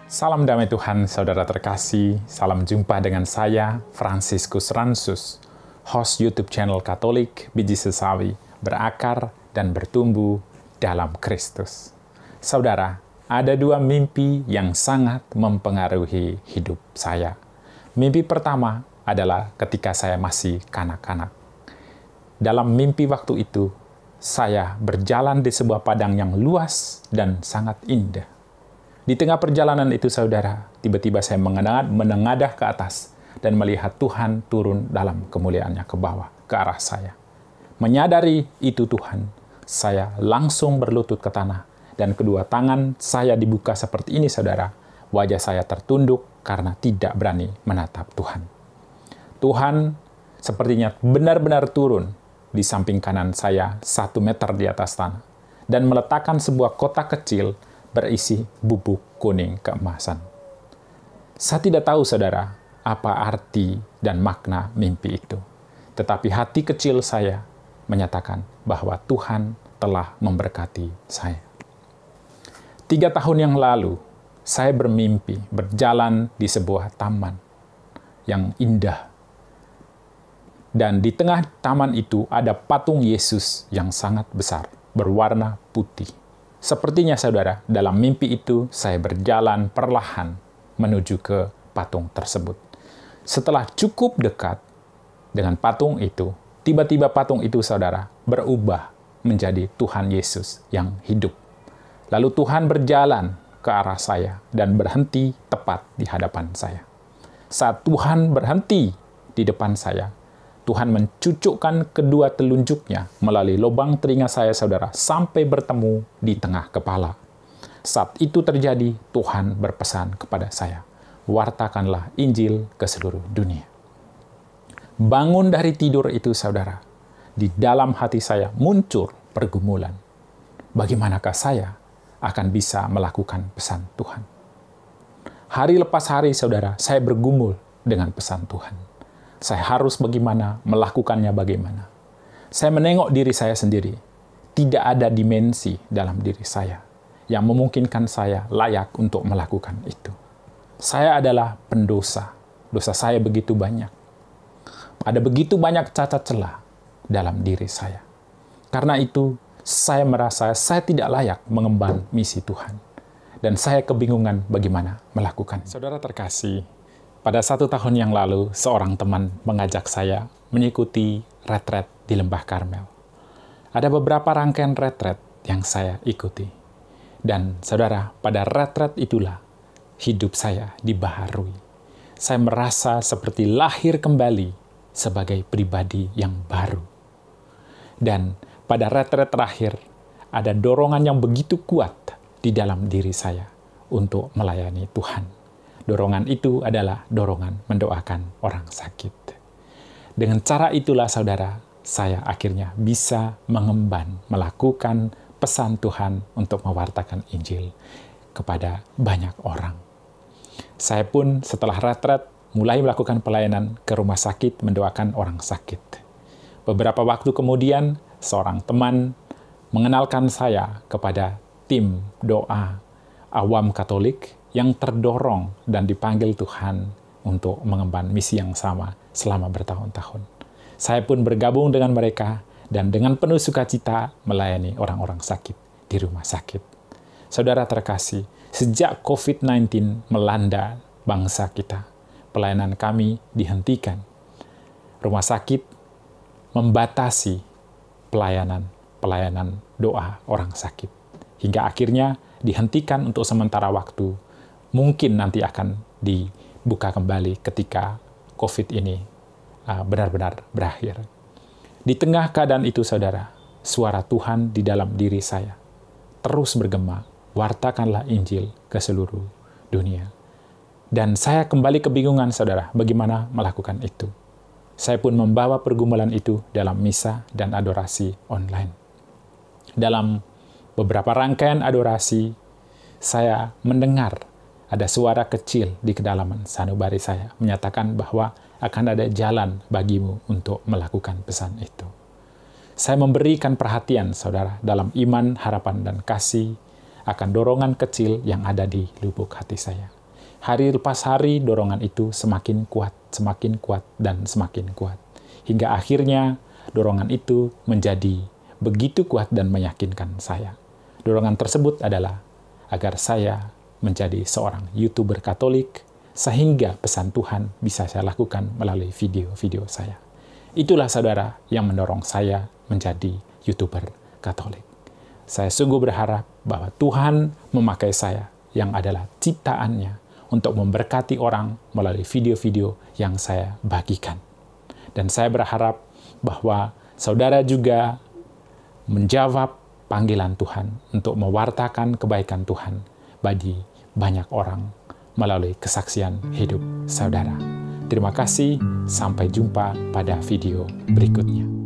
Salam damai Tuhan, saudara terkasih. Salam jumpa dengan saya, Fransiskus Ransus, host YouTube channel Katolik Biji Sesawi, berakar dan bertumbuh dalam Kristus. Saudara, ada dua mimpi yang sangat mempengaruhi hidup saya. Mimpi pertama adalah ketika saya masih kanak-kanak. Dalam mimpi waktu itu, saya berjalan di sebuah padang yang luas dan sangat indah. Di tengah perjalanan itu, saudara, tiba-tiba saya menengadah ke atas dan melihat Tuhan turun dalam kemuliaannya ke bawah, ke arah saya. Menyadari itu Tuhan, saya langsung berlutut ke tanah dan kedua tangan saya dibuka seperti ini, saudara. Wajah saya tertunduk karena tidak berani menatap Tuhan. Tuhan sepertinya benar-benar turun di samping kanan saya 1 meter di atas tanah dan meletakkan sebuah kotak kecil berisi bubuk kuning keemasan. Saya tidak tahu, saudara, apa arti dan makna mimpi itu. Tetapi hati kecil saya menyatakan bahwa Tuhan telah memberkati saya. 3 tahun yang lalu, saya bermimpi berjalan di sebuah taman yang indah. Dan di tengah taman itu ada patung Yesus yang sangat besar, berwarna putih. Sepertinya, saudara, dalam mimpi itu saya berjalan perlahan menuju ke patung tersebut. Setelah cukup dekat dengan patung itu, tiba-tiba patung itu, saudara, berubah menjadi Tuhan Yesus yang hidup. Lalu Tuhan berjalan ke arah saya dan berhenti tepat di hadapan saya. Saat Tuhan berhenti di depan saya, Tuhan mencucukkan kedua telunjuknya melalui lubang telinga saya, saudara, sampai bertemu di tengah kepala. Saat itu terjadi, Tuhan berpesan kepada saya, wartakanlah Injil ke seluruh dunia. Bangun dari tidur itu, saudara, di dalam hati saya muncul pergumulan. Bagaimanakah saya akan bisa melakukan pesan Tuhan? Hari lepas hari, saudara, saya bergumul dengan pesan Tuhan. Saya harus bagaimana, melakukannya bagaimana. Saya menengok diri saya sendiri. Tidak ada dimensi dalam diri saya yang memungkinkan saya layak untuk melakukan itu. Saya adalah pendosa. Dosa saya begitu banyak. Ada begitu banyak cacat celah dalam diri saya. Karena itu, saya merasa saya tidak layak mengemban misi Tuhan. Dan saya kebingungan bagaimana melakukan. Saudara terkasih, pada 1 tahun yang lalu, seorang teman mengajak saya mengikuti retret di Lembah Karmel. Ada beberapa rangkaian retret yang saya ikuti. Dan saudara, pada retret itulah hidup saya dibaharui. Saya merasa seperti lahir kembali sebagai pribadi yang baru. Dan pada retret terakhir, ada dorongan yang begitu kuat di dalam diri saya untuk melayani Tuhan. Dorongan itu adalah dorongan mendoakan orang sakit. Dengan cara itulah, saudara, saya akhirnya bisa mengemban, melakukan pesan Tuhan untuk mewartakan Injil kepada banyak orang. Saya pun setelah retret mulai melakukan pelayanan ke rumah sakit mendoakan orang sakit. Beberapa waktu kemudian, seorang teman mengenalkan saya kepada tim doa awam Katolik yang terdorong dan dipanggil Tuhan untuk mengemban misi yang sama selama bertahun-tahun. Saya pun bergabung dengan mereka dan dengan penuh sukacita melayani orang-orang sakit di rumah sakit. Saudara terkasih, sejak COVID-19 melanda bangsa kita, pelayanan kami dihentikan. Rumah sakit membatasi pelayanan doa orang sakit. Hingga akhirnya dihentikan untuk sementara waktu. Mungkin nanti akan dibuka kembali ketika COVID ini benar-benar berakhir. Di tengah keadaan itu, saudara, suara Tuhan di dalam diri saya terus bergema, wartakanlah Injil ke seluruh dunia. Dan saya kembali kebingungan, saudara, bagaimana melakukan itu. Saya pun membawa pergumulan itu dalam misa dan adorasi online. Dalam beberapa rangkaian adorasi, saya mendengar ada suara kecil di kedalaman sanubari saya menyatakan bahwa akan ada jalan bagimu untuk melakukan pesan itu. Saya memberikan perhatian, saudara, dalam iman, harapan, dan kasih akan dorongan kecil yang ada di lubuk hati saya. Hari lepas hari, dorongan itu semakin kuat, dan semakin kuat. Hingga akhirnya, dorongan itu menjadi begitu kuat dan meyakinkan saya. Dorongan tersebut adalah agar saya menjadi seorang YouTuber Katolik, sehingga pesan Tuhan bisa saya lakukan melalui video-video saya. Itulah saudara yang mendorong saya menjadi YouTuber Katolik. Saya sungguh berharap bahwa Tuhan memakai saya yang adalah ciptaannya untuk memberkati orang melalui video-video yang saya bagikan. Dan saya berharap bahwa saudara juga menjawab panggilan Tuhan untuk mewartakan kebaikan Tuhan bagi banyak orang melalui kesaksian hidup saudara. Terima kasih, sampai jumpa pada video berikutnya.